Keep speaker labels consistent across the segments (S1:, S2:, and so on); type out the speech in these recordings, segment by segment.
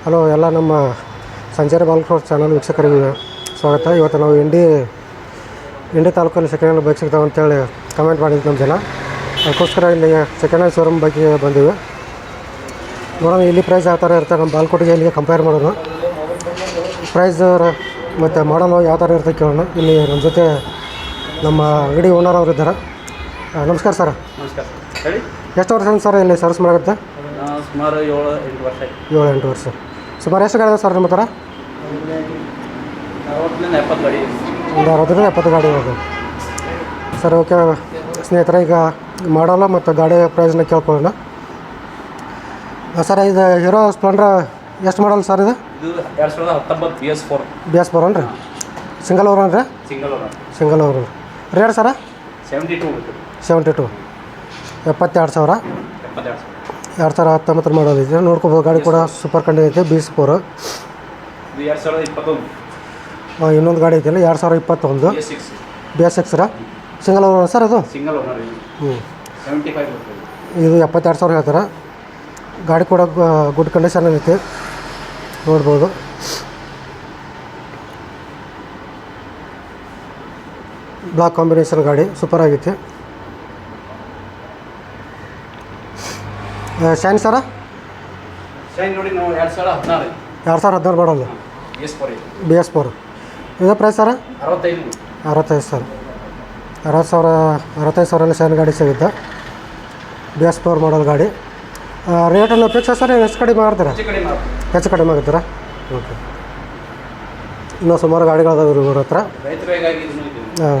S1: Hello ಎಲ್ಲ ನಮ್ಮ ಸಂಚಾರಿ ಬಾಲ್ಕೋಟ್ ಚಾನಲ್ ವೀಕ್ಷಕರಿಗೆ ಸ್ವಾಗತ. ಇವತ್ತು ನಾವು ಇಂಡಿ ತಾಲೂಕಲ್ಲಿ ಸೆಕೆಂಡ್ ಹ್ಯಾಂಡ್ ಬೈಕ್ ಸಿಗ್ತಾವೆ ಅಂತೇಳಿ ಕಮೆಂಟ್ ಮಾಡಿದ್ದು ನಮ್ಮ ಜನ. ಅದಕ್ಕೋಸ್ಕರ ಇಲ್ಲಿ ಸೆಕೆಂಡ್ ಹ್ಯಾಂಡ್ ಶೋರೂಮ್ ಬಗ್ಗೆ ಬಂದಿವೆ. ನೋಡೋಣ ಇಲ್ಲಿ ಪ್ರೈಸ್ ಯಾವ ಥರ ಇರ್ತಾರೆ, ನಮ್ಮ ಬಾಲ್ಕೋಟಿಗೆ ಇಲ್ಲಿಗೆ ಕಂಪೇರ್ ಮಾಡೋಣ. ಪ್ರೈಸ್ ಮತ್ತು ಮಾಡಲು ಯಾವ ಥರ ಇರ್ತದೆ ಕೇಳೋಣ. ಇಲ್ಲಿ ನಮ್ಮ ಜೊತೆ ನಮ್ಮ ಅಂಗಡಿ ಓನರ್ ಅವರು ಇದ್ದಾರೆ. ನಮಸ್ಕಾರ ಸರ್.
S2: ನಮಸ್ಕಾರ ಹೇಳಿ.
S1: ಎಷ್ಟು ವರ್ಷ ಸರ್ ಇಲ್ಲಿ ಸರ್ವಿಸ್ ಮಾಡುತ್ತೆ?
S2: ಸುಮಾರು 7-8 ವರ್ಷ.
S1: 7-8 ವರ್ಷ. ಸುಮಾರು ಎಷ್ಟು ಗಾಡಿ ಇದೆ ಸರ್ ನಿಮ್ಮ ಹತ್ರ?
S2: 60-70 ಗಾಡಿ.
S1: ಒಂದು 60-70 ಗಾಡಿ ಇದೆ ಸರ್. ಓಕೆ ಸ್ನೇಹಿತರೆ, ಈಗ ಮಾಡಲ್ಲ ಮತ್ತು ಗಾಡಿ ಪ್ರೈಸ್ನ ಕೇಳ್ಕೊಳ್ಳೋಣ. ಸರ್ ಇದು ಹೀರೋ ಸ್ಪ್ಲೆಂಡ್ರ್ ಎಷ್ಟು ಮಾಡಲ್ಲ ಸರ್ ಇದು?
S2: 2019
S1: BS4 ಅನ್ರಿ? ಸಿಂಗಲ್ ಓವರ್ ಅನ್ರಿ? Single over. ರೇಟ್ ಸರ? 72. 72,000. 2019 ಮಾಡೋದು ಇದೆ. ನೋಡ್ಕೋಬೋದು, ಗಾಡಿ ಕೂಡ ಸೂಪರ್ ಕಂಡೀಷನ್ ಐತೆ. BS4.
S2: 2021.
S1: ಇನ್ನೊಂದು ಗಾಡಿ ಐತಿಲ್ಲ 2021 BS6 ಸಿಂಗಲ್ ಓವರ್ ಸರ್ ಅದು? ಹ್ಞೂ.
S2: 75
S1: ಇದು 72,000 ಹೇಳ್ತಾರೆ. ಗಾಡಿ ಕೂಡ ಗುಡ್ ಕಂಡೀಷನ್ ಐತಿ, ನೋಡ್ಬೋದು. ಬ್ಲಾಕ್ ಕಾಂಬಿನೇಷನ್ ಗಾಡಿ ಸೂಪರ್ ಆಗೈತಿ. ಶೈನ್ ಸರ?
S2: ಶೈನ್ ನೋಡಿ ನಾವು
S1: 2016 ಮಾಡಲ್ಲ. BS4. ಇದು ಪ್ರೈಸ್ ಸರ? 65,000. 65,000 ಶೈನ್ ಗಾಡಿ ಸಿಗುತ್ತೆ. BS4 ಮಾಡಲ್ ಗಾಡಿ. ರೇಟನ್ನು ಅಪೇಕ್ಷೆ ಸರ್ ಎಷ್ಟು ಕಡಿಮೆ ಮಾಡ್ತೀರಾ? ಹೆಚ್ಚು ಕಡಿಮೆ ಆಗುತ್ತೀರಾ? ಓಕೆ. ಇನ್ನೂ ಸುಮಾರು ಗಾಡಿಗಳದಾವೆ ಇವ್ರ ಹತ್ರ. ಹಾಂ,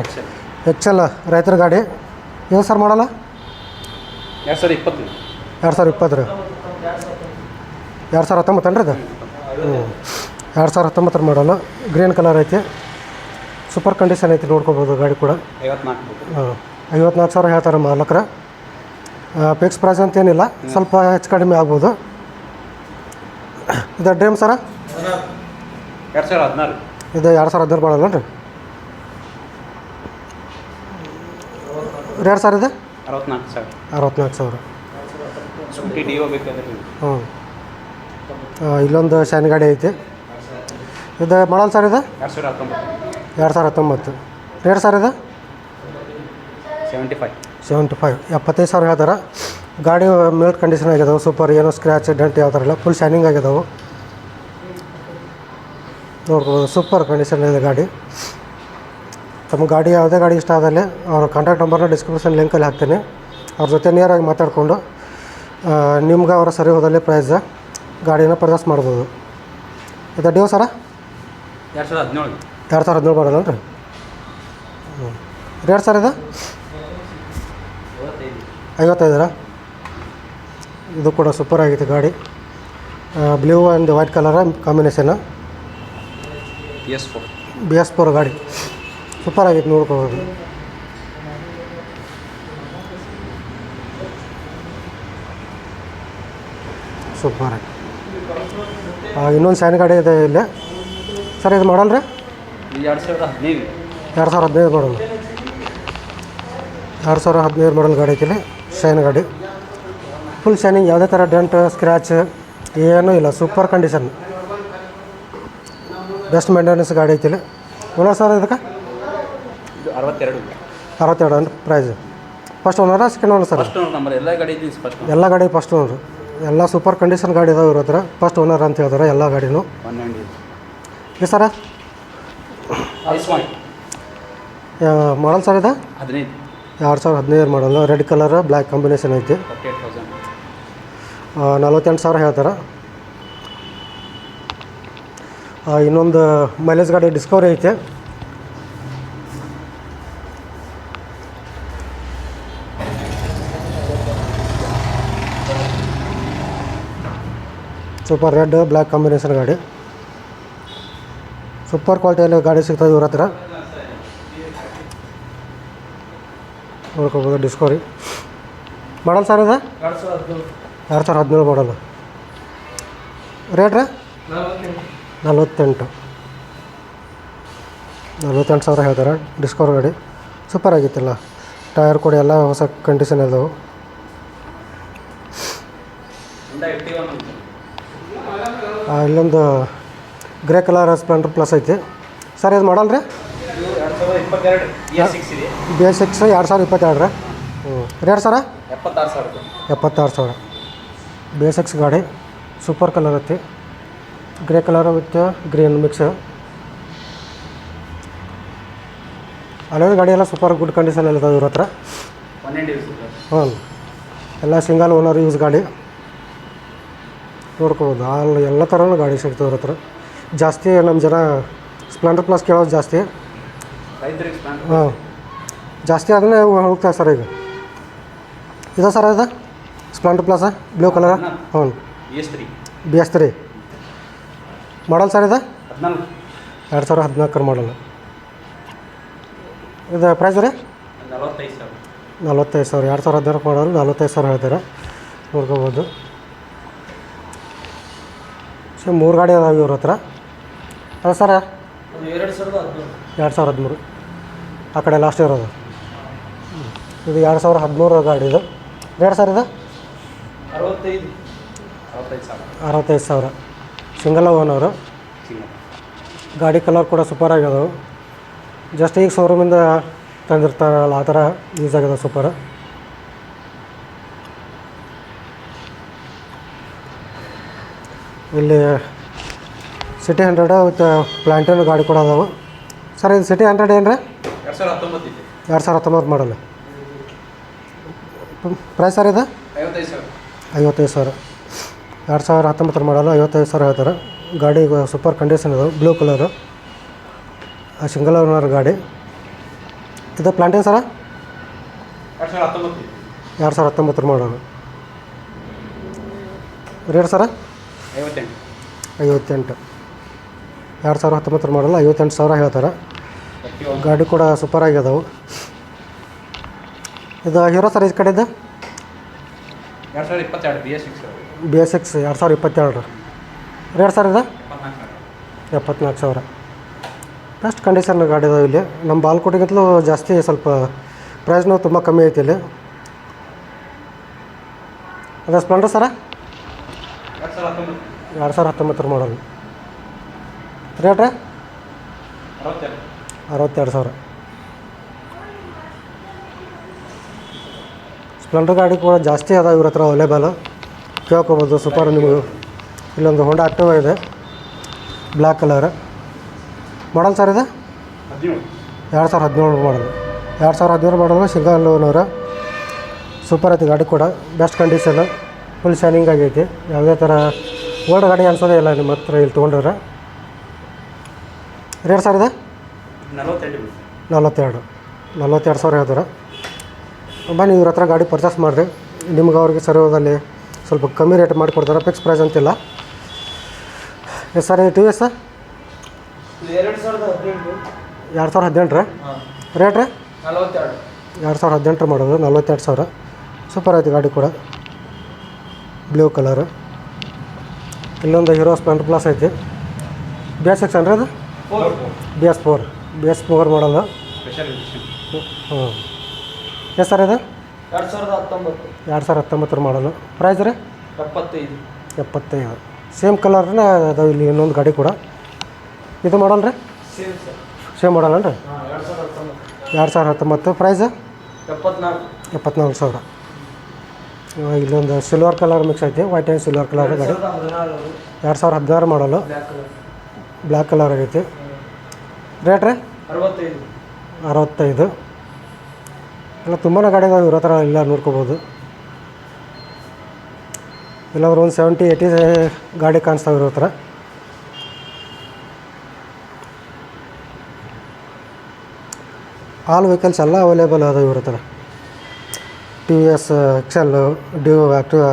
S1: XL ರೈತರ ಗಾಡಿ. ಏನು ಸರ್ ಮಾಡಲ್ಲ?
S2: 2020.
S1: 2020 ರೀ. 2019 ಅನ್ರಿ ಅದು? ಹ್ಞೂ. 2019 ಮಾಡಲ್ಲ. ಗ್ರೀನ್ ಕಲರ್ ಐತಿ, ಸೂಪರ್ ಕಂಡೀಷನ್ ಐತಿ, ನೋಡ್ಕೋಬೋದು ಗಾಡಿ ಕೂಡ.
S2: 54.
S1: ಹಾಂ, 54,000 ಹೇಳ್ತಾರೆ ಮಾಲಕರ. ಫಿಕ್ಸ್ ಪ್ರೈಸ್ ಅಂತ ಏನಿಲ್ಲ, ಸ್ವಲ್ಪ ಹೆಚ್ಚು ಕಡಿಮೆ ಆಗ್ಬೋದು. ಇದು ಡ್ರೀಮ್ ಸರ?
S2: 2016.
S1: ಇದು 2016 ಮಾಡಲ್ಲ ರೀ. ರೇಟ್ ಸರ್ ಇದು? 64,000.
S2: ಸ್ಕೂಟಿ ಡಿಯೋ ಬೇಕಾದ್ರೆ.
S1: ಹ್ಞೂ. ಇಲ್ಲೊಂದು ಶೈನ್ ಗಾಡಿ ಐತಿ. ಇದು ಮಾಡಲ್ ಸರ್ ಇದು? 2019. ರೇಟ್ ಸರ್ ಇದು?
S2: 75.
S1: 75,000 ಹೇಳ್ತಾರೆ. ಗಾಡಿ ಮಿಲ್ಟ್ ಕಂಡೀಷನ್ ಆಗಿದಾವೆ, ಸೂಪರ್. ಏನೋ ಸ್ಕ್ರ್ಯಾಚ್ ಡೆಂಟ್ ಯಾವ ಥರ ಇಲ್ಲ, ಫುಲ್ ಶೈನಿಂಗ್ ಆಗಿದಾವೆ, ನೋಡ್ಬೋದು. ಸೂಪರ್ ಕಂಡೀಷನ್ ಇದೆ ಗಾಡಿ. ತಮ್ಮ ಗಾಡಿ ಯಾವುದೇ ಗಾಡಿ ಇಷ್ಟ ಆದಲ್ಲಿ ಅವ್ರ ಕಾಂಟ್ಯಾಕ್ಟ್ ನಂಬರ್ನ ಡಿಸ್ಕ್ರಿಪ್ಷನ್ ಲಿಂಕಲ್ಲಿ ಹಾಕ್ತೀನಿ. ಅವ್ರ ಜೊತೆ ನೇರಾಗಿ ಮಾತಾಡಿಕೊಂಡು ನಿಮ್ಗೆ ಅವರ ಸರಿ ಹೋದಲ್ಲಿ ಪ್ರೈಸ್ ಗಾಡಿನ ಪರ್ಚೇಸ್ ಮಾಡ್ಬೋದು. ಇದು ಡ್ಯೂ ಸರ? 2017 ಮಾಡಲ್ಲ ರೀ. ಹ್ಞೂ. ರೇಟ್ ಸರ್ ಇದು? 55. ಇದು ಕೂಡ ಸೂಪರ್ ಆಗೈತೆ ಗಾಡಿ. Blue and white colour combination. BS4 ಗಾಡಿ ಸೂಪರ್ ಆಗೈತೆ, ನೋಡ್ಕೋಬೋದು. ಸೂಪರ್ ಆಗಿ. ಇನ್ನೊಂದು ಶೈನ್ ಗಾಡಿ ಇದೆ ಇಲ್ಲಿ ಸರ್. ಇದು ಮಾಡಲ್ ರೀ? 2015 ಮಾಡಲ್. 2015 ಮಾಡಲ್ ಗಾಡಿ ಐತಿಲ್ಲಿ, ಶೈನ್ ಗಾಡಿ. ಫುಲ್ ಶೈನಿಂಗ್, ಯಾವುದೇ ಥರ ಡೆಂಟ್ ಸ್ಕ್ರ್ಯಾಚ್ ಏನೂ ಇಲ್ಲ, ಸೂಪರ್ ಕಂಡೀಷನ್. ಬೆಸ್ಟ್ ಮೇಂಟೆನೆನ್ಸ್ ಗಾಡಿ ಐತಿಲ್ಲಿ. ಓನರ್ ಸರ್ ಇದಕ್ಕೆ? 62 ಅಂದ್ರೆ ಪ್ರೈಸ್. ಫಸ್ಟ್ ಓನರಾ ಸೆಕೆಂಡ್ ಓನರ್ ಸರ್? ಎಲ್ಲ ಗಾಡಿ ಫಸ್ಟ್ ಓನರ್. ಎಲ್ಲ ಸೂಪರ್ ಕಂಡೀಷನ್ ಗಾಡಿ ಇದಾವೆ ಇವ್ರ ಹತ್ರ. ಫಸ್ಟ್ ಓನರ್ ಅಂತ ಹೇಳ್ತಾರೆ ಎಲ್ಲ ಗಾಡಿನೂ. ಇದು ಸರ? ಮಾಡಲ್ ಸರ್ ಇದು? 2015 ಮಾಡಲ್ಲ. ರೆಡ್ ಕಲರ್ ಬ್ಲ್ಯಾಕ್ ಕಾಂಬಿನೇಷನ್ ಐತಿ. 48,000 ಹೇಳ್ತಾರೆ. ಇನ್ನೊಂದು ಮೈಲೇಜ್ ಗಾಡಿ ಡಿಸ್ಕವರಿ ಐತೆ. ಸೂಪರ್ ರೆಡ್ ಬ್ಲ್ಯಾಕ್ ಕಾಂಬಿನೇಷನ್ ಗಾಡಿ. ಸೂಪರ್ ಕ್ವಾಲಿಟಿಯಲ್ಲಿ ಗಾಡಿ ಸಿಗ್ತದೆ ಇವ್ರ ಹತ್ರ, ನೋಡ್ಕೋಬೋದು. ಡಿಸ್ಕವರಿ ಮಾಡಲ್ ಸರ್ ಇದು? 2017 ಮಾಡಲ್ಲ. ರೇಟ್ ರೀ? 48,000 ಹೇಳ್ತಾರೆ. ಡಿಸ್ಕವರ್ ಗಾಡಿ ಸೂಪರ್ ಆಗಿತ್ತಲ್ಲ. ಟೈರ್ ಕೂಡ ಎಲ್ಲ ಹೊಸ ಕಂಡೀಷನ್ ಇದಾವೆ. ಇಲ್ಲೊಂದು ಗ್ರೇ ಕಲರ್ ಸ್ಪ್ಲೆಂಡರ್ ಪ್ಲಸ್ ಐತಿ ಸರ್. ಇದು ಮಾಡಲ್ ರೀ
S2: ಇದು 2022 BS6 ಇದೆ.
S1: BS6 2022 ರೀ. ರೇಟ್ ಸರ
S2: 76,000
S1: 76,000. BS6 ಗಾಡಿ ಸೂಪರ್ ಕಲರ್ ಐತಿ, grey colour with green mix. ಅಲ್ಲೊಂದು ಗಾಡಿ ಎಲ್ಲ ಸೂಪರ್ ಗುಡ್ ಕಂಡೀಷನ್ ಇದಾವೆ ಇವ್ರ ಹತ್ರ.
S2: 180 ಯೂಸ್
S1: ಹ್ಞೂ, ಎಲ್ಲ ಸಿಂಗಲ್ ಓನರ್ ಯೂಸ್ ಗಾಡಿ ನೋಡ್ಕೋಬೋದು. ಎಲ್ಲ ಥರನೂ ಗಾಡಿ ಸಿಗ್ತವೆ ಇವ್ರ ಹತ್ರ. ಜಾಸ್ತಿ ನಮ್ಮ ಜನ ಸ್ಪ್ಲೆಂಡರ್ ಪ್ಲಸ್ ಕೇಳೋದು ಜಾಸ್ತಿ.
S2: ರೈತರಿಗೆ ಸ್ಪ್ಲೆಂಡರ್
S1: ಹಾಂ, ಜಾಸ್ತಿ ಅದನ್ನೇ ಹೋಗ್ತಾರೆ ಸರ್. ಈಗ ಇದೆ ಸರ್, ಇದು ಸ್ಪ್ಲೆಂಡರ್ ಪ್ಲಸ್ ಬ್ಲೂ ಕಲರ್. ಹ್ಞೂ,
S2: BS3
S1: BS3 ಮಾಡಲ್ ಸರ್. ಇದು
S2: 14
S1: 2014 ಮಾಡಲ್. ಇದು ಪ್ರೈಸ್ ರೀ
S2: 45,000.
S1: 45,000. 2016 ಮಾಡಲ್ 45,000 ಹೇಳ್ತಾರೆ, ನೋಡ್ಕೋಬೋದು. ಸೊ 3 ಗಾಡಿ ಅದಾವೆ ಇವ್ರ ಹತ್ರ. ಅದು ಸರ 2013 ಆ ಕಡೆ ಲಾಸ್ಟ್ ಇರೋದು. ಇದು 2013 ಗಾಡಿ. ಇದು ರೇಟ್ ಸರ್ ಇದು 65,000. Single owner. ಗಾಡಿ ಕಲರ್ ಕೂಡ ಸೂಪರ್ ಆಗ್ಯದವು. ಜಸ್ಟ್ ಈಗ ಶೋರೂಮಿಂದ ತಂದಿರ್ತಾರಲ್ಲ ಆ ಥರ ಯೂಸ್ ಆಗ್ಯದ ಸೂಪರ್. ಇಲ್ಲಿ ಸಿಟಿ 100 ವಿತ್ ಪ್ಲಾಂಟೇನ್ ಗಾಡಿ ಕೂಡ ಅದಾವೆ ಸರ್. ಇದು ಸಿಟಿ 100 ಏನು ರೀ
S2: 2019 ಇದೆ.
S1: 2019 ಮಾಡಲ್ಲ. ಪ್ರೈಸ್ ಸರ್ ಇದು 55,000. 2019 ಮಾಡಲ್ಲ, 55,000 ಹೇಳ್ತಾರೆ. ಗಾಡಿ ಸೂಪರ್ ಕಂಡೀಷನ್ ಇದಾವೆ, ಬ್ಲೂ ಕಲರು, ಸಿಂಗಲ್ ಓನರ್ ಗಾಡಿ. ಇದು ಪ್ಲಾಂಟೇನ್ ಸರ 2019 ಮಾಡೋದು. ರೇಟ್ ಸರ 58. 2019 ಮಾಡಲ್ಲ, 58,000 ಹೇಳ್ತಾರೆ. ಗಾಡಿ ಕೂಡ ಸೂಪರ್ ಆಗ್ಯದವು. ಇದು ಹೀರೋ ಸರ್ ಈ ಕಡೆದು
S2: 2022 BS6
S1: 2022. ರೇಟ್ ಸರ್ ಇದು 74,000. ಬೆಸ್ಟ್ ಕಂಡೀಷನ್ ಗಾಡಿ ಇದಾವೆ ಇಲ್ಲಿ. ನಮ್ಮ ಬಾಲ್ಕೋಟಿಗಿಂತಲೂ ಜಾಸ್ತಿ ಸ್ವಲ್ಪ ಪ್ರೈಸ್ನೂ ತುಂಬ ಕಮ್ಮಿ ಐತಿ ಇಲ್ಲಿ. ಅದು ಸ್ಪ್ಲೆಂಡರ್ ಸರ 2019 ಮಾಡಲ್. ರೇಟ್ 62,000. ಸ್ಪ್ಲೆಂಡರ್ ಗಾಡಿ ಕೂಡ ಜಾಸ್ತಿ ಅದಾವೆ ಇವ್ರ ಹತ್ರ ಅವೈಲೇಬಲ್, ಕೇಳ್ಕೊಬೋದು. ಸೂಪರ್ ನಿಮಗೆ. ಇಲ್ಲೊಂದು ಹೋಂಡಾ ಆಕ್ಟಿವಾ ಇದೆ, ಬ್ಲ್ಯಾಕ್ ಕಲರ್ ಮಾಡಲ್ ಸರ್. ಇದು 2017 ಮಾಡಲ್. 2017 ಮಾಡಲು ಸಿಂಗಲ್ ಓನರ್. ಸೂಪರ್ ಐತಿ ಗಾಡಿ ಕೂಡ, ಬೆಸ್ಟ್ ಕಂಡೀಷನ್, ಫುಲ್ ಶೈನಿಂಗ್ ಆಗೈತಿ. ಯಾವುದೇ ಥರ ಓಲ್ಡ್ ಗಾಡಿ ಅನ್ಸೋದೇ ಇಲ್ಲ ನಿಮ್ಮ ಹತ್ರ ಇಲ್ಲಿ ತೊಗೊಂಡ್ರೆ. ರೇಟ್ ಸರ್ ಇದು 42,000 ಹೇಳ್ತಾರೆ. ಬನ್ನಿ ಇವ್ರ ಹತ್ರ ಗಾಡಿ ಪರ್ಚೇಸ್ ಮಾಡಿರಿ. ನಿಮ್ಗೆ ಅವ್ರಿಗೆ ಸರಿಯೋದಲ್ಲಿ ಸ್ವಲ್ಪ ಕಮ್ಮಿ ರೇಟ್ ಮಾಡಿಕೊಡ್ತಾರೆ, ಫಿಕ್ಸ್ ಪ್ರೈಸ್ ಅಂತಿಲ್ಲ. ಎಷ್ಟು ಸರ್ ಇದು TVS 2018 ರೀ. ರೇಟ್ ರೀ 2018 ಮಾಡೋದು, 42,000. ಸೂಪರ್ ಐತಿ ಗಾಡಿ ಕೂಡ, ಬ್ಲೂ ಕಲರು. ಇಲ್ಲೊಂದು ಹೀರೋ ಸ್ಪ್ಲೆಂಡರ್ ಪ್ಲಸ್ ಐತಿ. BS6 ಅಂದರೆ ಅದು BS4 ಮಾಡಲು. ಹ್ಞೂ, ಎಷ್ಟು ಸರ್ ಇದು 2019 ಮಾಡಲು. ಪ್ರೈಸ್ ರೀ 75. ಸೇಮ್ ಕಲರ್ನ ಅದಾವೆ ಇಲ್ಲಿ ಇನ್ನೊಂದು ಗಾಡಿ ಕೂಡ. ಇದು ಮಾಡಲ್ ರೀ ಸೇಮ್ ಮಾಡಲ್ ಅನ್ರಿ 2019. ಪ್ರೈಸ್ 74,000. ಇಲ್ಲೊಂದು ಸಿಲ್ವರ್ ಕಲರ್ ಮಿಕ್ಸ್ ಐತಿ, ವೈಟ್ ಆ್ಯಂಡ್ ಸಿಲ್ವರ್ ಕಲರ್ ಗಾಡಿ. 2016 ಮಾಡಲು, ಬ್ಲ್ಯಾಕ್ ಕಲರ್ ಆಗೈತಿ. ರೇಟ್ ರೀ 65. ಎಲ್ಲ ತುಂಬಾ ಗಾಡಿ ಇದಾವೆ ಇವ್ರ ಹತ್ರ, ಇಲ್ಲ ನೋಡ್ಕೋಬೋದು. ಇಲ್ಲಾಂದ್ರೆ ಒಂದು 70-80 ಗಾಡಿ ಕಾಣಿಸ್ತಾವೆ ಇವ್ರ ಹತ್ರ. ಆಲ್ ವೆಹಿಕಲ್ಸ್ ಎಲ್ಲ ಅವೈಲೇಬಲ್ ಅದಾವೆ ಇವ್ರ ಹತ್ರ. TVS XL, Dio, Activa,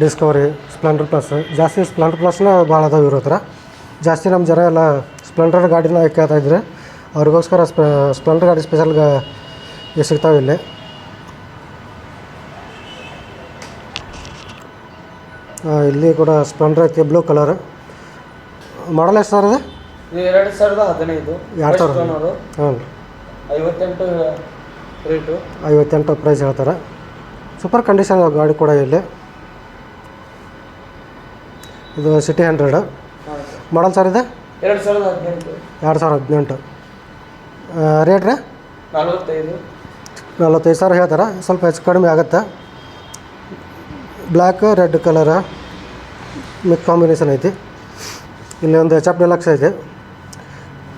S1: Discovery, Splendor plus. ಜಾಸ್ತಿ ಸ್ಪ್ಲೆಂಡರ್ ಪ್ಲಸ್ನ ಭಾಳ ಅದಾವೆ ಇವ್ರ ಹತ್ರ. ಜಾಸ್ತಿ ನಮ್ಮ ಜನ ಎಲ್ಲ ಸ್ಪ್ಲೆಂಡರ್ ಗಾಡಿನ ಕೇಳ್ತಾಯಿದ್ರೆ ಅವ್ರಿಗೋಸ್ಕರ ಸ್ಪ್ಲೆಂಡರ್ ಗಾಡಿ ಸ್ಪೆಷಲ್ ಸಿಗ್ತಾವೆ ಇಲ್ಲಿ. ಇಲ್ಲಿ ಕೂಡ ಸ್ಪ್ಲೆಂಡರ್ ಐತಿ, ಬ್ಲೂ ಕಲರ್. ಮಾಡಲ್ ಎಷ್ಟು ಸರ್ ಇದು
S3: 2015.
S1: 2000. ಹ್ಞೂ, 58 ಪ್ರೈಸ್ ಹೇಳ್ತಾರೆ. ಸೂಪರ್ ಕಂಡೀಷನ್ ಗಾಡಿ ಕೂಡ ಇಲ್ಲಿ. ಇದು ಸಿಟಿ 100
S3: ಹಾಂ ಸರ್
S1: ಮಾಡಲ್ ಸರ್ ಇದು
S3: 2018
S1: 2018 ರೇಟ್ ರೀ
S3: 45
S1: 45,000 ಹೇಳ್ತಾರೆ, ಸ್ವಲ್ಪ ಹೆಚ್ಚು ಕಡಿಮೆ ಆಗುತ್ತೆ. ಬ್ಲ್ಯಾಕ್ ರೆಡ್ ಕಲರ ಮಿಕ್ಸ್ ಕಾಂಬಿನೇಷನ್ ಐತಿ. ಇಲ್ಲಿ ಒಂದು ಎಚ್ ಎಫ್ ಡೆಲಕ್ಸ್ ಐತಿ.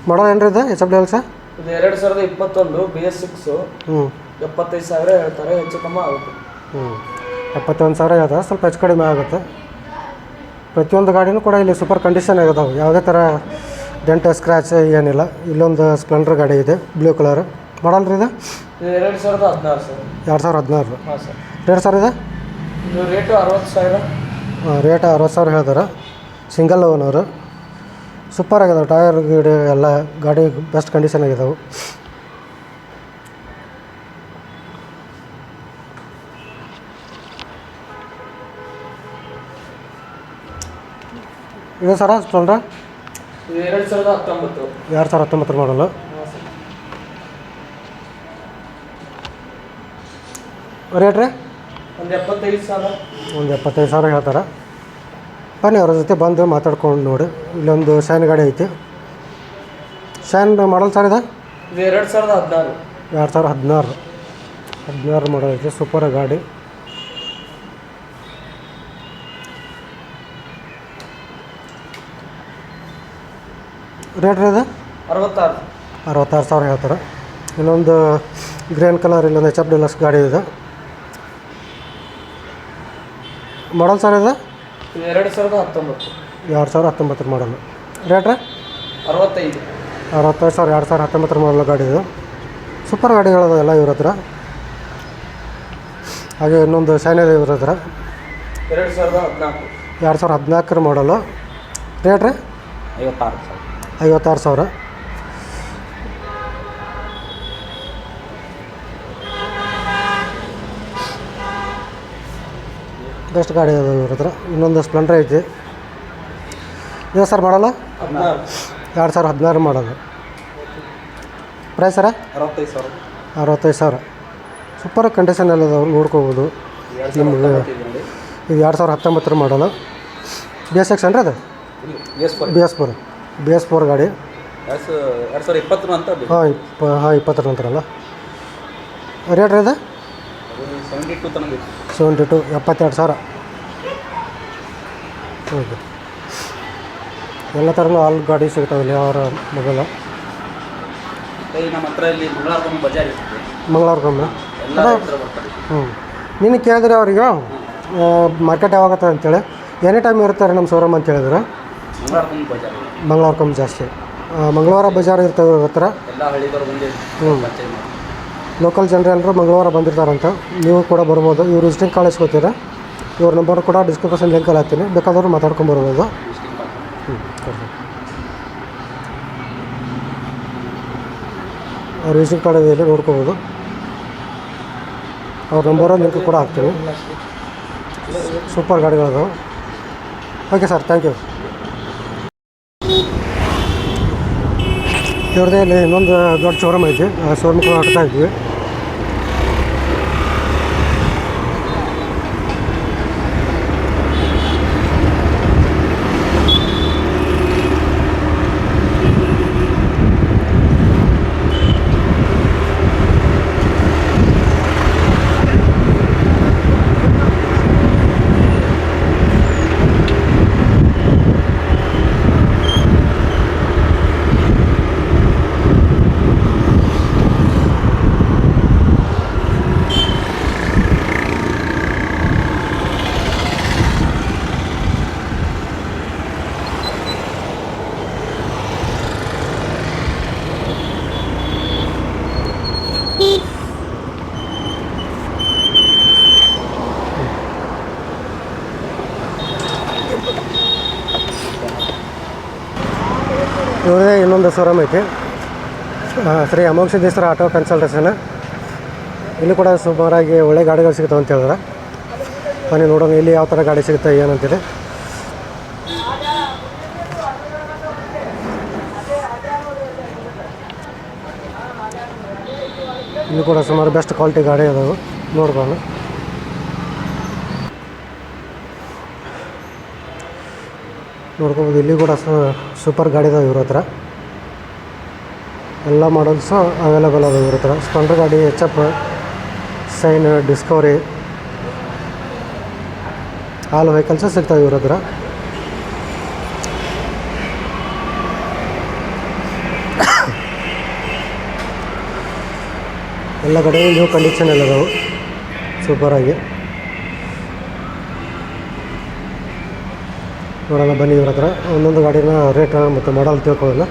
S1: ಮಾಡಲ್ ಏನು ರೀ ಇದು ಎಚ್ ಎಫ್ ಡೆಲಕ್ಸ?
S3: ಇದು 2021 BS6
S1: ಹ್ಞೂ
S3: 75,000 ಹೇಳ್ತಾರೆ, ಹೆಚ್ಚು ಕಮ್ಮಿ ಆಗುತ್ತೆ.
S1: 71,000 ಹೇಳ್ತಾರೆ, ಸ್ವಲ್ಪ ಹೆಚ್ಚು ಕಡಿಮೆ ಆಗುತ್ತೆ. ಪ್ರತಿಯೊಂದು ಗಾಡಿನೂ ಕೂಡ ಇಲ್ಲಿ ಸೂಪರ್ ಕಂಡೀಷನ್ ಆಗಿದಾವೆ, ಯಾವುದೇ ಥರ ಡೆಂಟ್ ಸ್ಕ್ರ್ಯಾಚ್ ಏನಿಲ್ಲ. ಇಲ್ಲೊಂದು ಸ್ಪ್ಲೆಂಡರ್ ಗಾಡಿ ಇದೆ ಬ್ಲೂ ಕಲರ್. ಮಾಡಲ್ ರೀ ಇದು?
S3: ಇದು 2016 ಸರ್.
S1: 2016
S3: ಹಾಂ ಸರ್.
S1: ರೇಟ್ ಸರ್ ಇದು?
S3: ಇದು ರೇಟು 60,000.
S1: ರೇಟ್ 60,000 ಹೇಳ್ತಾರೆ. Single owner. ಸೂಪರ್ ಆಗಿದಾವೆ, ಟೈರ್ ಗಿಡಿ ಎಲ್ಲ ಗಾಡಿ ಬೆಸ್ಟ್ ಕಂಡೀಷನ್ ಆಗಿದಾವೆ. ಇದು ಸರ ಸ್ಪ್ಲೆಂಡ್ರ
S3: ಇದು 2019.
S1: 2019 ಮಾಡಲು.
S3: ಹಾಂ ಸರ್.
S1: ರೇಟ್ ರೀ?
S3: ಒಂದು 75,000.
S1: ಒಂದು 75,000 ಹೇಳ್ತಾರೆ. ಬನ್ನಿ ಅವ್ರ ಜೊತೆ ಬಂದು ಮಾತಾಡ್ಕೊಂಡು ನೋಡಿ. ಇಲ್ಲೊಂದು ಶೈನ್ ಗಾಡಿ ಐತಿ. ಶೈನ್ ಮಾಡಲ್ ಸರ್ ಇದು?
S3: ಇದು 2016.
S1: 2016 ಮಾಡಲ್ ಐತಿ. ಸೂಪರ್ ಗಾಡಿ. ರೇಟ್ ರೀ ಇದು? 66,000 ಹೇಳ್ತಾರೆ. ಇನ್ನೊಂದು ಗ್ರೀನ್ ಕಲರ್ ಇಲ್ಲೊಂದು ಎಚ್ ಎಫ್ ಡೆಲಕ್ಸ್ ಗಾಡಿ ಇದೆ. ಮಾಡಲ್ ಸರ್ ಇದು?
S3: ಇದು 2019.
S1: 2019 ಮಾಡಲು. ರೇಟ್ ರೀ?
S3: 65.
S1: 65,000 2019 ಮಾಡಲು ಗಾಡಿ ಇದು. ಸೂಪರ್ ಗಾಡಿಗಳದ ಎಲ್ಲ ಇವ್ರ ಹತ್ರ. ಹಾಗೆ ಇನ್ನೊಂದು ಶೈನ್ ಇದೆ ಇವ್ರ ಹತ್ರ.
S3: 2014.
S1: 2014 ಮಾಡಲು. ರೇಟ್ ರೀ? 56,000. ಬೆಸ್ಟ್ ಗಾಡಿ ಅದ ಇವ್ರ ಹತ್ರ. ಇನ್ನೊಂದು ಸ್ಪ್ಲೆಂಡರ್ ಐತಿ. ಇದು ಸರ್ ಮಾಡಲ್ಲ? 2016 ಮಾಡಲು. ಪ್ರೈಸ್ ಸರ? 65,000. ಸೂಪರ್ ಕಂಡೀಷನ್ ಎಲ್ಲ ಅದಾವೆ, ನೋಡ್ಕೋಬೋದು ನಿಮಗೆ. ಇದು 2019 ಮಾಡಲು. BS6 ಏನ್ರಿ ಅದು? BS4 ಗಾಡಿ.
S2: 2020 ಅಂತ
S1: ಹಾಂ 20 ನಂತರಲ್ಲ. ರೇಟ್ ರೀ ಇದು?
S2: 72 ತನಕ
S1: 72 72,000. ಓಕೆ. ಎಲ್ಲ ಥರನೂ ಆಲ್ ಗಾಡಿ ಸಿಗ್ತಾವೆ ಇಲ್ಲಿ ಅವರ ಮೊಬೈಲು.
S2: ನಮ್ಮ ಹತ್ರ ಇಲ್ಲಿ ಮಂಗಳವಾರಕ್ಕೊಮ್ಮೆ ಬಜಾರ್ ಇರ್ತದೆ.
S1: ಮಂಗಳವಾರಕ್ಕೊಮ್ಮೆ.
S2: ಎಲ್ಲ ರೈತರು ಬರ್ತಾರೆ.
S1: ನೀನು ಕೇಳಿದ್ರೆ ಅವ್ರಿಗೆ ಮಾರ್ಕೆಟ್ ಯಾವಾಗತ್ತೆ ಅಂತೇಳಿ. ಎನಿ ಟೈಮ್ ಇರ್ತಾರೆ ನಮ್ಮ ಶೋರೂಮ್ ಅಂತ ಹೇಳಿದ್ರೆ.
S2: ಮಂಗಳವಾರಕ್ಕೊಮ್ಮೆ ಬಜಾರ್.
S1: ಮಂಗಳವಾರಕ್ಕೊಮ್ಮೆ ಜಾಸ್ತಿ. ಮಂಗಳವಾರ ಬಜಾರ್ ಇರ್ತವೆ ಇವ್ರ ಹತ್ರ.
S2: ಎಲ್ಲ ಹಳ್ಳಿದವ್ರು ಬಂದು ಪರ್ಚೇಸ್ ಮಾಡಿ.
S1: ಲೋಕಲ್ ಜನರೆಲ್ಲರೂ ಮಂಗಳವಾರ ಬಂದಿರ್ತಾರಂತ. ನೀವು ಕೂಡ ಬರ್ಬೋದು. ಇವ್ರು ವಿಸಿಟಿಂಗ್ ಕಾರ್ಡ್ ಇಸ್ಕೊತೀರಾ. ಇವ್ರ ನಂಬರ್ ಕೂಡ ಡಿಸ್ಕ್ರಿಪ್ಷನ್ ಲಿಂಕಲ್ಲಿ ಹಾಕ್ತೀನಿ, ಬೇಕಾದವರು ಮಾತಾಡ್ಕೊಂಬರ್ಬೋದು. ಅವ್ರ ವಿಸಿಟಿಂಗ್ ಕಾರ್ಡ್ ಇದೆ, ನೋಡ್ಕೋಬೋದು. ಅವ್ರ ನಂಬರು ಲಿಂಕ್ ಕೂಡ ಹಾಕ್ತೀನಿ. ಸೂಪರ್ ಗಾಡಿಗಳದು. Okay sir, thank you. ಇವ್ರದ್ದೇ ಇಲ್ಲಿ ಇನ್ನೊಂದು ದೊಡ್ಡ ಶೋರೂಮ್ ಐತಿ. ಆ ಶೋರೂಮ್ ಕೂಡ ಹಾಕ್ತಾ ಇದ್ವಿ. ಇವರೇ ಇನ್ನೊಂದು ಶೋರೂಮ್ ಐತಿ. ಶ್ರೀ ಅಮೋಘ ಸಿದ್ದೇಶ್ವರ ಆಟೋ ಕನ್ಸಲ್ಟೇಷನ್. ಇಲ್ಲಿ ಕೂಡ ಸುಮಾರಾಗಿ ಒಳ್ಳೆ ಗಾಡಿಗಳು ಸಿಗ್ತಾವೆ ಅಂತ ಹೇಳಿದ್ರೆ. ಬನ್ನಿ ನೋಡೋಣ ಇಲ್ಲಿ ಯಾವ ಥರ ಗಾಡಿ ಸಿಗುತ್ತೆ ಏನಂತೇಳಿ. ಇಲ್ಲಿ ಕೂಡ ಸುಮಾರು ಬೆಸ್ಟ್ ಕ್ವಾಲಿಟಿ ಗಾಡಿ ಅದಾವೆ, ನೋಡ್ಬೋದು. ನೋಡ್ಕೊಬೋದು. ಇಲ್ಲಿ ಕೂಡ ಸೂಪರ್ ಗಾಡಿ ಇದಾವೆ ಇವ್ರ ಹತ್ರ. ಎಲ್ಲ ಮಾಡಲ್ಸು ಅವೈಲೇಬಲ್ ಅದಾವೆ ಇವ್ರ ಹತ್ರ. ಸ್ಪ್ಲೆಂಡರ್ ಗಾಡಿ, H F, shine, Discovery, all vehicles ಸಿಗ್ತಾವೆ ಇವ್ರ ಹತ್ರ. ಎಲ್ಲ ಕಡೆ ನ್ಯೂ ಕಂಡೀಷನ್ ಎಲ್ಲ ಅದಾವೆ ಸೂಪರಾಗಿ. ನೋಡೋಣ ಬನ್ನಿ ಇವ್ರ ಹತ್ರ. ಒಂದೊಂದು ಗಾಡಿನ ರೇಟ್ ಮತ್ತು ಮಾಡಲ್ ತಿಳ್ಕೊಳ್ಳೋಣ.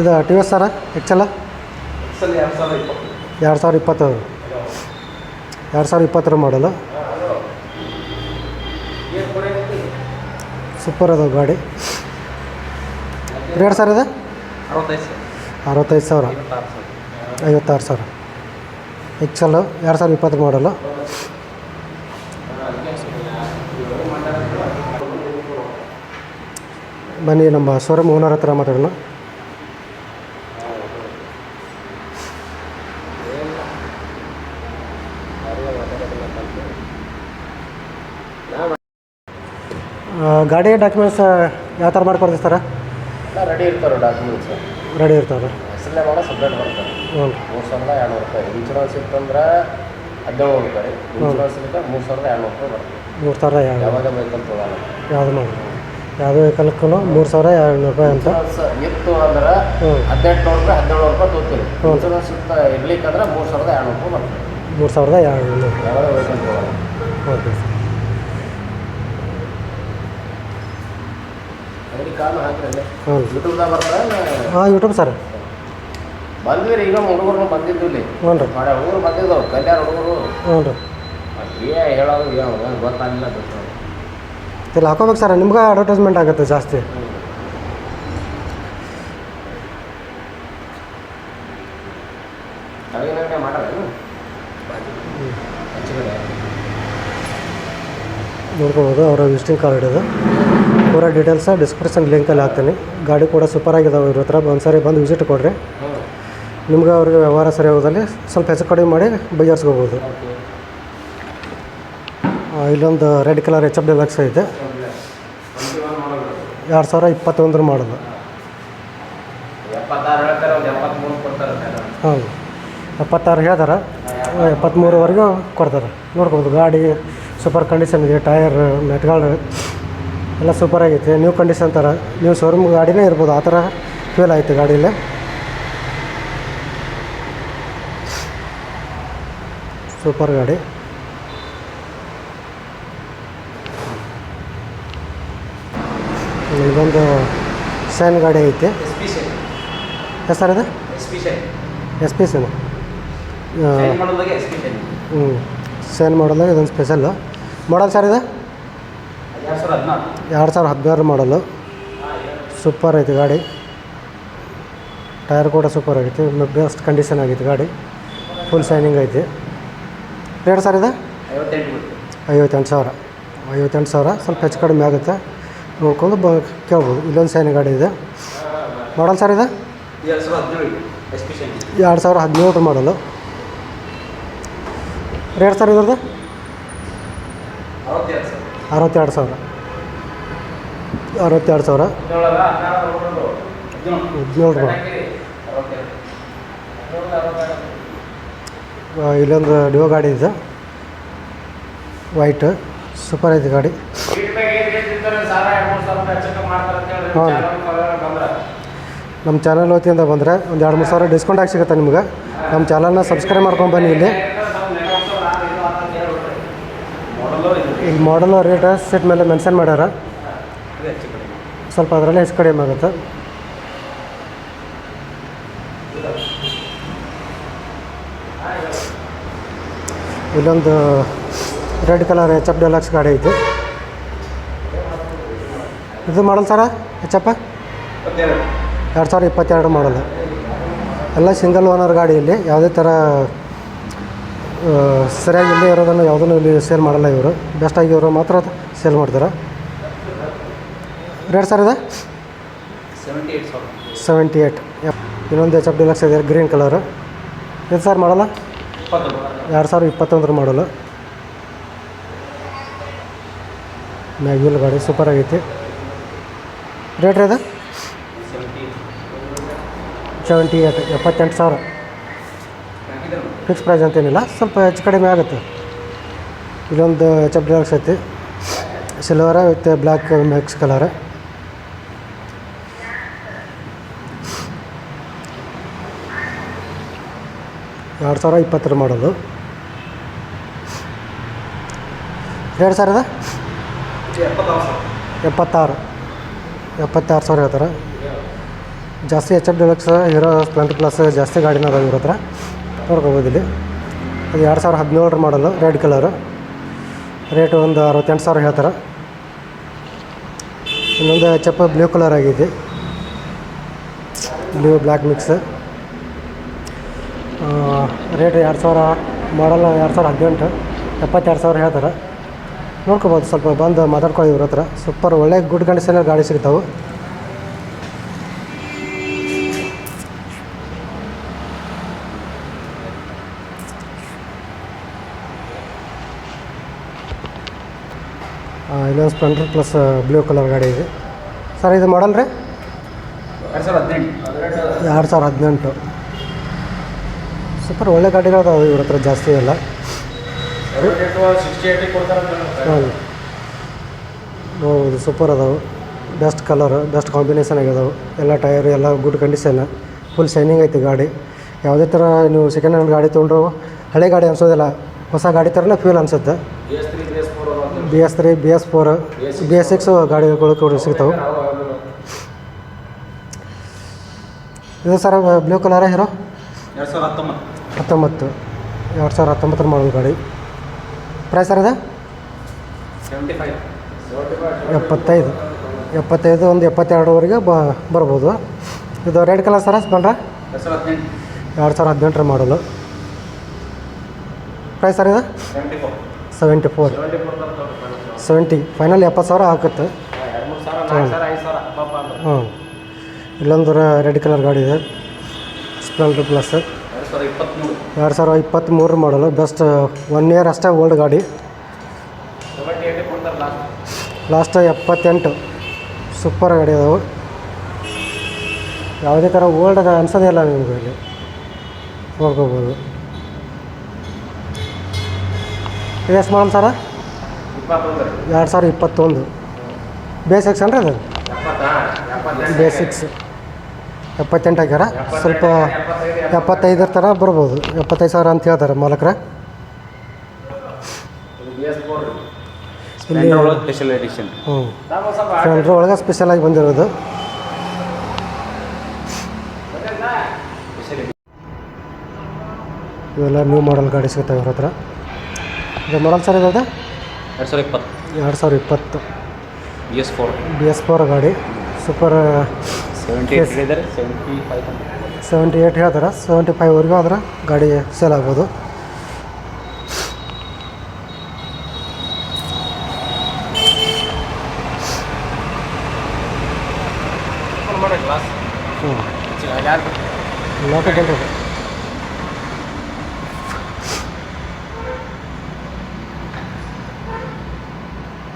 S1: ಇದು ಟಿ ವಿ ಎಸ್ ಸರ ಎಕ್ಸೆಲ್ಲ 2020 2020 ಮಾಡಲು ಸೂಪರ್ ಅದಾವೆ ಗಾಡಿ. ರೇಟ್ ಸರ್ ಇದೆ 65,000 56,000 ಎಕ್ಸೆಲ್ 2020 ಮಾಡಲು. ಬನ್ನಿ ನಮ್ಮ ಶೋರೂಮ್ ಓನರ್ ಹತ್ರ ಮಾತಾಡೋಣ. ಗಾಡಿ ಡಾಕ್ಯುಮೆಂಟ್ಸ್ ಯಾವ ಥರ ಮಾಡ್ಕೊಡ್ತೀವಿ ಸರ?
S4: ರೆಡಿ ಇರ್ತಾರೆ ಡಾಕ್ಯುಮೆಂಟ್ಸ್,
S1: ರೆಡಿ ಇರ್ತಾವೆ.
S4: ಹೆಸರಲ್ಲೇ ಮಾಡೋ ಸಪ್ರೇಟ್ ಬರ್ತದೆ.
S1: ಹ್ಞೂ
S4: 3,200 ರೂಪಾಯಿ ಇನ್ಶೂರೆನ್ಸ್ ಇತ್ತಂದ್ರೆ 1700 ರೂಪಾಯಿ, ಇನ್ಶೂರೆನ್ಸ್ ಇರುತ್ತೆ 3,200 ರೂಪಾಯಿ ಬರ್ತದೆ.
S1: 3,000
S4: ಯಾವಾಗ ವೆಹಿಕಲ್ ತೊಗೊಳಲ್ಲ,
S1: ಯಾವುದು ಮಾಡಿ ಯಾವುದೇ ವೆಹಿಕಲ್ಗೂ 3,200 ರೂಪಾಯಿ ಅಂತ.
S4: ಇನ್ಶೂರೆನ್ಸ್ ಇತ್ತು ಅಂದ್ರೆ 1800 ರೂಪಾಯಿ 1700 ರೂಪಾಯಿ ತೊಗೊತೀವಿ. ಇನ್ಶೂರೆನ್ಸ್ ಇರ್ಲಿಕ್ಕಂದ್ರೆ 3,200 ರೂಪಾಯಿ ಬರ್ತದೆ.
S1: 3,200
S4: ಯಾವಾಗ ವೆಹಿಕಲ್ ತೊಗೊಳಲ್ಲ.
S1: Okay sir.
S4: ಅದಕ್ಕೆ ಕಾಲು ಹಾಕಿರಲ್ಲ
S1: ಹ್ಞೂ
S4: ಯೂಟ್ಯೂಬ್ದಾಗ ಬರ್ತಾರೆ.
S1: ಹಾಂ ಯೂಟ್ಯೂಬ್ ಸರ್
S4: ಬಂದ್ವಿ ರೀ, ಈಗ ಹುಡುಗರು ಬಂದಿದ್ದು ಇಲ್ಲಿ
S1: ಹ್ಞೂ ರೀ
S4: ಮಾಡಿ ಹುಡುಗರು ಬಂದಿದ್ದವು ಕಲ್ಯಾಣ ಹುಡುಗರು.
S1: ಹ್ಞೂ ರೀ
S4: ಹೇಳೋದು ಏನು ಗೊತ್ತಾಗಿಲ್ಲ ಗೊತ್ತಾಗ
S1: ಇಲ್ಲಿ ಹಾಕೋಬೇಕು ಸರ್, ನಿಮ್ಗೆ ಅಡ್ವರ್ಟೈಸ್ಮೆಂಟ್ ಆಗುತ್ತೆ ಜಾಸ್ತಿ.
S4: ಅಡುಗೆ ಮಾಡೋದು
S1: ನೋಡ್ಕೊಬೋದು. ಅವರ ವಿಸಿಟಿಂಗ್ ಕಾರ್ಡ್ ಇದು ಪೂರ ಡೀಟೇಲ್ಸ ಡಿಸ್ಕ್ರಿಪ್ಷನ್ ಲಿಂಕಲ್ಲಿ ಹಾಕ್ತೀನಿ. ಗಾಡಿ ಕೂಡ ಸೂಪರಾಗಿದ್ದಾವೆ ಇವ್ರ ಹತ್ರ. ಒಂದು ಸಾರಿ ಬಂದು ವಿಸಿಟ್ ಕೊಡಿರಿ. ನಿಮ್ಗೆ ಅವ್ರಿಗೆ ವ್ಯವಹಾರ ಸರಿ ಹೋದಲ್ಲಿ ಸ್ವಲ್ಪ ಹೆಚ್ಚು ಕಡಿಮೆ ಮಾಡಿ ಬಗೆಹರಿಸ್ಕೋಬೋದು. ಇಲ್ಲೊಂದು red colour H F deluxe ಐತೆ 2021 ಮಾಡಲು.
S4: 76 ಹೇಳ್ತಾರೆ, ಒಂದು 73 ಕೊಡ್ತಾರೆ.
S1: ಹಾಂ 76 ಹೇಳ್ತಾರೆ, 73ವರೆಗೂ ಕೊಡ್ತಾರೆ. ನೋಡ್ಬೋದು ಗಾಡಿ ಸೂಪರ್ ಕಂಡೀಷನ್ ಇದೆ. ಟಯರ್ ಮೆಟ್ಗಳು ಎಲ್ಲ ಸೂಪರಾಗೈತೆ. ನ್ಯೂ ಕಂಡೀಷನ್ ಥರ ನೀವು ಶೋರೂಮ್ ಗಾಡಿನೇ ಇರ್ಬೋದು, ಆ ಥರ ಫೀಲ್ ಆಯಿತು ಗಾಡೀಲಿ. ಸೂಪರ್ ಗಾಡಿ. ಇದೊಂದು ಶೈನ್ ಗಾಡಿ ಐತೆ. ಎಷ್ಟು ಸರ್ ಇದೆ? S P Shine. ಹ್ಞೂ ಶೈನ್ ಮಾಡಲು ಇದೊಂದು ಸ್ಪೆಷಲ್ಲು ಮಾಡಲ್ ಸರ್ ಇದೆ 2016 ಮಾಡಲು. ಸೂಪರ್ ಐತೆ ಗಾಡಿ. ಟೈರ್ ಕೂಡ ಸೂಪರ್ ಆಗೈತೆ, ಬೆಸ್ಟ್ ಕಂಡೀಷನ್ ಆಗೈತೆ ಗಾಡಿ. ಫುಲ್ ಶೈನಿಂಗ್ ಐತಿ. ರೇಟ್ ಸರ್ ಇದೆ 58,000 58,000 ಸ್ವಲ್ಪ ಹೆಚ್ಚು ಕಡಿಮೆ ಆಗುತ್ತೆ, ನೋಡ್ಕೊಂಡು ಕೇಳ್ಬೋದು. ಇಲ್ಲೊಂದು ಶೈನ್ ಗಾಡಿ ಇದೆ. ಮಾಡಲ್ ಸರ್ ಇದೆ 2017 ಮಾಡಲು. ರೇಟ್ ಸರ್ ಇದ್ರದ್ದು 62,000 62,000 17 ರೂಪಾಯಿ. ಇಲ್ಲೊಂದು ಡಿಯೋ ಗಾಡಿ ಇದೆ ವೈಟ್, ಸೂಪರ್ ಐತೆ ಗಾಡಿ. ಹಾಂ ನಮ್ಮ ಚಾನಲ್ ವತಿಯಿಂದ ಬಂದರೆ ಒಂದು 2-3 ಸಾವಿರ ಡಿಸ್ಕೌಂಟ್ ಆಗಿ ಸಿಗುತ್ತೆ ನಿಮ್ಗೆ. ನಮ್ಮ ಚಾನಲ್ನ ಸಬ್ಸ್ಕ್ರೈಬ್ ಮಾಡ್ಕೊಂಡು ಬನ್ನಿ. ಇಲ್ಲಿ ಮಾಡಲ್ ರೇಟ್ ಸೀಟ್ ಮೇಲೆ ಮೆನ್ಷನ್ ಮಾಡ್ಯಾರ, ಸ್ವಲ್ಪ ಅದರಲ್ಲೇ ಹೆಚ್ಚು ಕಡಿಮೆ ಆಗುತ್ತೆ. ಇಲ್ಲೊಂದು ರೆಡ್ ಕಲರ್ ಎಚ್ ಎಫ್ ಡೆಲಕ್ಸ್ ಗಾಡಿ ಐತೆ. ಇದು ಮಾಡಲ್ ಸರ ಎಚ್ ಎಫ್ 2022 ಮಾಡಲ್. ಎಲ್ಲ ಸಿಂಗಲ್ ಓನರ್ ಗಾಡಿ. ಇಲ್ಲಿ ಯಾವುದೇ ಥರ ಸರಿಯಾಗಿ ಇಲ್ಲೇ ಇರೋದನ್ನು ಯಾವುದನ್ನು ಇಲ್ಲಿ ಸೇಲ್ ಮಾಡಲ್ಲ ಇವರು. ಬೆಸ್ಟಾಗಿವರು ಮಾತ್ರ ಸೇಲ್ ಮಾಡ್ತಾರೆ. ರೇಟ್ ಸರ್ ಇದೆ 78. ಇನ್ನೊಂದು ಎಚ್ ಎಫ್ ಡಿಲಕ್ಸ್ ಇದೆ ಗ್ರೀನ್ ಕಲರು. ಇದು ಸರ್ ಮಾಡಲ್ಲ 2021 ಮಾಡಲು. ಮ್ಯಾಗ್ವಿಲ್ ಗಾಡಿ ಸೂಪರ್ ಆಗೈತಿ. ರೇಟ್ ರೀ ಅದು 78 78,000. ಫಿಕ್ಸ್ ಪ್ರೈಸ್ ಅಂತೇನಿಲ್ಲ, ಸ್ವಲ್ಪ ಹೆಚ್ಚು ಕಡಿಮೆ ಆಗುತ್ತೆ. ಇಲ್ಲೊಂದು HF ಡಿಲಕ್ಸ್ ಐತಿ, silver with black mix colour. ಎರಡು 2020 ಮಾಡೋದು. ರೇಟ್ ಸರ್ ಇದು 76,000 ಹೇಳ್ತಾರೆ. ಜಾಸ್ತಿ HF deluxe, hero Splendor plus ಜಾಸ್ತಿ ಗಾಡಿನ ಅದಾವೆ ಇವ್ರ ಹತ್ರ, ನೋಡ್ಕೋಬೋದು ಇಲ್ಲಿ. ಅದು 2017 ಮಾಡಲು, ರೆಡ್ ಕಲರು. ರೇಟು ಒಂದು 68,000 ಹೇಳ್ತಾರೆ. ಇನ್ನೊಂದು HF ಬ್ಲೂ ಕಲರ್ ಆಗಿದೆ, ಬ್ಲೂ ಬ್ಲ್ಯಾಕ್ ಮಿಕ್ಸ್. ರೇಟ್ 2000 ಮಾಡಲ್, 2018, 72,000 ಹೇಳ್ತಾರೆ. ನೋಡ್ಕೋಬೋದು, ಸ್ವಲ್ಪ ಬಂದು ಮಾತಾಡ್ಕೊಳ್ಳಿ ಇವ್ರ ಹತ್ರ. ಸೂಪರ್ ಒಳ್ಳೆ ಗುಡ್ ಕಂಡೀಷನಲ್ಲಿ ಗಾಡಿ ಸಿಗ್ತಾವೆ. ಇಲ್ಲೊಂದು ಸ್ಪ್ಲೆಂಡರ್ ಪ್ಲಸ್ ಬ್ಲೂ ಕಲರ್ ಗಾಡಿ ಇದೆ ಸರ್. ಇದು ಮಾಡಲ್ ರೀ 2018. ಸೂಪರ್ ಒಳ್ಳೆ ಗಾಡಿಗಳು ಅದಾವೆ ಇವ್ರ ಹತ್ರ, ಜಾಸ್ತಿ ಎಲ್ಲ. ಹೌದು, ಸೂಪರ್ ಅದಾವೆ. ಬೆಸ್ಟ್ ಕಲರ್, ಬೆಸ್ಟ್ ಕಾಂಬಿನೇಷನ್ ಆಗಿದಾವೆ. ಎಲ್ಲ ಟೈರ್ ಎಲ್ಲ ಗುಡ್ ಕಂಡೀಷನ್, ಫುಲ್ ಶೈನಿಂಗ್ ಐತಿ ಗಾಡಿ. ಯಾವುದೇ ಥರ ನೀವು ಸೆಕೆಂಡ್ ಹ್ಯಾಂಡ್ ಗಾಡಿ ತೊಗೊಂಡ್ರು ಹಳೆ ಗಾಡಿ ಅನ್ಸೋದಿಲ್ಲ, ಹೊಸ ಗಾಡಿ ಥರನೇ ಫೀಲ್ ಅನಿಸುತ್ತೆ. BS3, BS4, BS6 ಗಾಡಿಗಳು ಕೂಡ ಸಿಗ್ತಾವೆ. ಇದು ಸರ್ ಬ್ಲೂ ಕಲರ ಹೀರೋ 2019 ಮಾಡಲ್ ಗಾಡಿ. ಪ್ರೈಸ್ ಸರ್ ಇದೆ 75, ಒಂದು 72ವರೆಗೆ ಬರ್ಬೋದು. ಇದು ರೆಡ್ ಕಲರ್ ಸರ ಸ್ಪೆಂಡ್ರ 2018 ಮಾಡಲು. ಪ್ರೈಸ್ ಸರ್ ಇದೆ 74, 70, ಫೈನಲ್ 70,000 ಆಗುತ್ತೆ. ಹ್ಞೂ. ಇಲ್ಲೊಂದು ರೆಡ್ ಕಲರ್ ಗಾಡಿ ಇದೆ, ಸ್ಪ್ಲೆಂಡರ್ ಪ್ಲಸ್ 2023 ಮಾಡಲು. ಬೆಸ್ಟ್ 1 ಇಯರ್ ಅಷ್ಟೇ ಓಲ್ಡ್ ಗಾಡಿ. ಲಾಸ್ಟ್ 78, ಸೂಪರ್ ಗಾಡಿ ಅದಾವೆ. ಯಾವುದೇ ಥರ ಓಲ್ಡ್ ಅನ್ಸೋದೇ ಇಲ್ಲ ನಿಮಗೆ, ಇಲ್ಲಿ ನೋಡ್ಕೋಬೋದು. ಇದು ಎಷ್ಟು ಮಾಡಲ್ ಸರ 2021 ಬೇಸಿಕ್ಸ್ ಅಂದ್ರೆ ಅದು ಬೇಸಿಕ್ಸ್ 78 ಆಗ್ಯಾರ. ಸ್ವಲ್ಪ 75 ಥರ ಬರ್ಬೋದು, 75,000 ಅಂತ ಹೇಳ್ತಾರೆ ಮಾಲಕರ. ಇಲ್ಲಿ
S2: ಸ್ಪೆಷಲ್ ಎಡಿಷನ್.
S1: ಸ್ಪ್ಲೆಂಡರ್ ಒಳಗೆ ಸ್ಪೆಷಲಾಗಿ ಬಂದಿರೋದು. ಇವೆಲ್ಲ ನ್ಯೂ ಮಾಡಲ್ ಗಾಡಿ ಸಿಗ್ತಾವೆ ಇವ್ರ ಹತ್ರ. ಇದು ಮಾಡಲ್ ಸರ್ ಇರೋದು 2020 BS4 ಗಾಡಿ. ಸೂಪರ್ 78 ಹೇಳ್ತಾರೆ, 75ವರೆಗೂ ಆದ್ರೆ ಗಾಡಿ ಸೇಲ್ ಆಗ್ಬೋದು.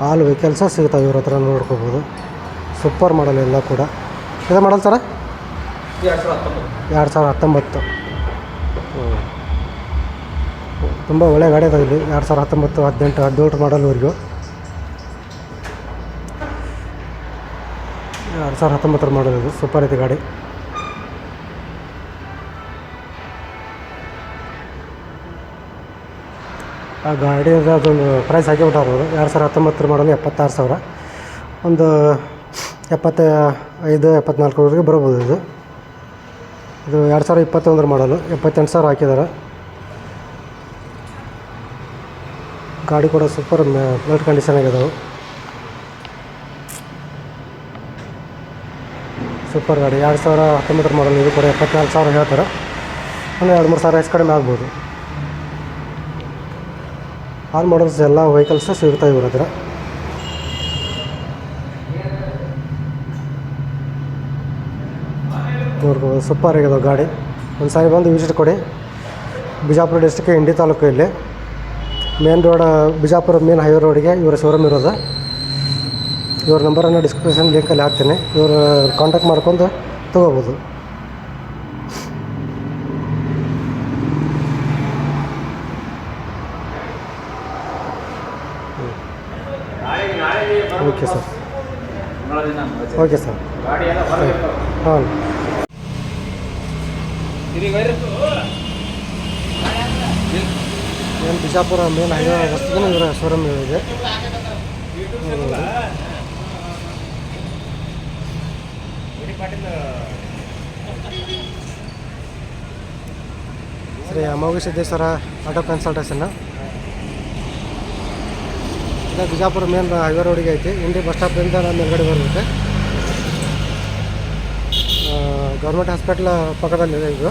S1: ಆಲ್ ವೆಹಿಕಲ್ಸ ಸಿಗ್ತಾವೆ ಇವ್ರ ಹತ್ರ, ನೋಡ್ಕೋಬೋದು. ಸೂಪರ್ ಮಾಡಲ್ ಎಲ್ಲ ಕೂಡ. ಇದು ಮಾಡಲ್ ಸರ 2019. ತುಂಬ ಒಳ್ಳೆ ಗಾಡಿ ಅದಾವೆ ಇಲ್ಲಿ. 2019, 18, 17 ಮಾಡಲ್ವರೆಗೂ. 2019 ಮಾಡಲ್ ಇದು, ಸೂಪರ್ ಐತೆ ಗಾಡಿ. ಆ ಗಾಡಿ ಅದೊಂದು ಪ್ರೈಸ್ ಹಾಕಿಬಿಟ್ಟಾರ ಅವರು. 2019 ಮಾಡಲು 76,000, ಒಂದು 75, 74ವರೆಗೆ ಬರ್ಬೋದು. ಇದು 2021 ಮಾಡಲು 78,000 ಹಾಕಿದ್ದಾರೆ. ಗಾಡಿ ಕೂಡ ಸೂಪರ್ ಬ್ಲಡ್ ಕಂಡೀಷನ್ ಆಗಿದಾವೆ. ಸೂಪರ್ ಗಾಡಿ 2019 ಮಾಡಲ್. ಇದು ಕೂಡ 74,000 ಹೇಳ್ತಾರೆ, ಒಂದು 2-3 ಸಾವಿರ ಹೆಚ್ಚು ಕಡಿಮೆ ಆಗ್ಬೋದು. ಆಲ್ ಮಾಡಲ್ಸ್ ಎಲ್ಲ ವೆಹಿಕಲ್ಸ್ ಸಿಗ್ತಾವೆ ಇವ್ರ ಹತ್ರ. ನೋಡ್ಬೋದು, ಸೂಪರ್ ಆಗಿದಾವೆ ಗಾಡಿ. ಒಂದು ಸಾರಿ ಬಂದು ವಿಸಿಟ್ ಕೊಡಿ. ಬಿಜಾಪುರ ಡಿಸ್ಟಿಕ್ ಇಂಡಿ ತಾಲೂಕು ಇಲ್ಲಿ main road Bijapur main highway ರೋಡಿಗೆ ಇವರ ಶೋರೂಮ್ ಇರೋದು. ಇವ್ರ ನಂಬರನ್ನು ಡಿಸ್ಕ್ರಿಪ್ಷನ್ ಲಿಂಕಲ್ಲಿ ಹಾಕ್ತೀನಿ, ಇವ್ರ ಕಾಂಟ್ಯಾಕ್ಟ್ ಮಾಡ್ಕೊಂಡು ತೊಗೋಬೋದು. ಓಕೆ ಸರ್, ಓಕೆ ಸರ್, ಹಾಂ. ಏನು ಬಿಜಾಪುರ ಮೇನ್ ಹೈವೇ ರಸ್ತೆಗೆ ಇವರ ಶೋರೂಮ್ ಇದೆ. ಶ್ರೀ ಅಮೋಘ ಸಿದ್ದೇಶ್ವರ ಆಟೋ ಕನ್ಸಲ್ಟೇಷನ್. ಇದು ಬಿಜಾಪುರ ಮೇನ್ ಹೈವೇ ರೋಡಿಗೆ ಐತಿ. ಇಂಡಿ ಬಸ್ ಸ್ಟಾಪಿಂದ ಮೇಲ್ಗಡೆ ಬರುತ್ತೆ. ಗೌರ್ಮೆಂಟ್ ಹಾಸ್ಪಿಟ್ಲ್ ಪಕ್ಕದಲ್ಲಿದೆ ಇದು.